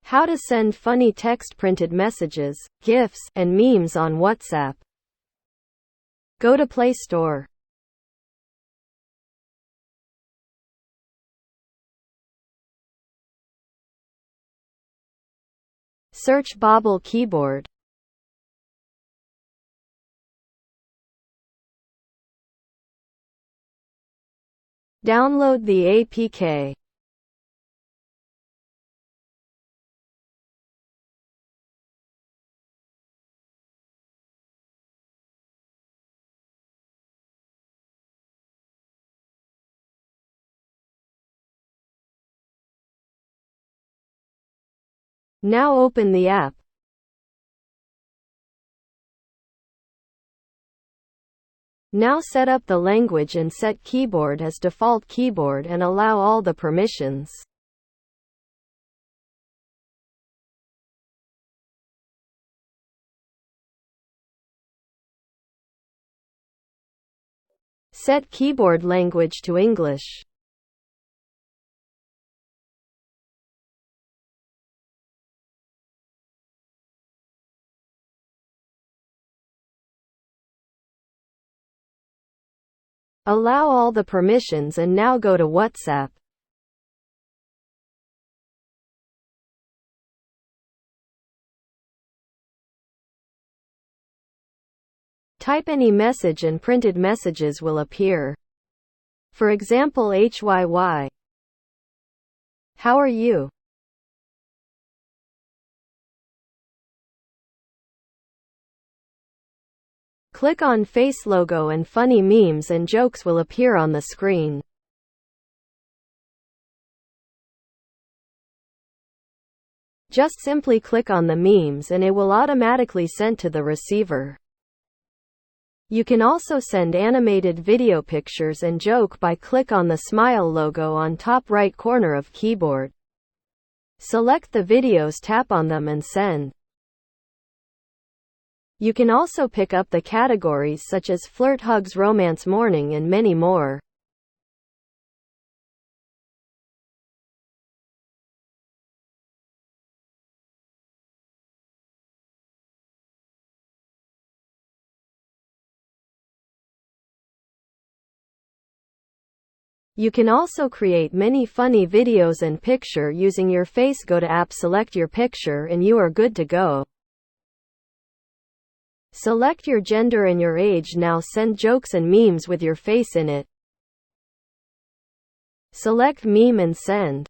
How to send funny text printed messages, GIFs, and memes on WhatsApp. Go to Play Store. Search Bobble Keyboard. Download the APK. Now open the app. Now set up the language and set keyboard as default keyboard and allow all the permissions. Set keyboard language to English. Allow all the permissions and now go to WhatsApp. Type any message and printed messages will appear. For example, HYY. How are you? Click on face logo and funny memes and jokes will appear on the screen. Just simply click on the memes and it will automatically send to the receiver. You can also send animated video pictures and joke by click on the smile logo on top right corner of keyboard. Select the videos, tap on them and send. You can also pick up the categories such as flirt, hugs, romance, morning, and many more. You can also create many funny videos and picture using your face. Go to app, select your picture and you are good to go. Select your gender and your age. Now send jokes and memes with your face in it. Select meme and send.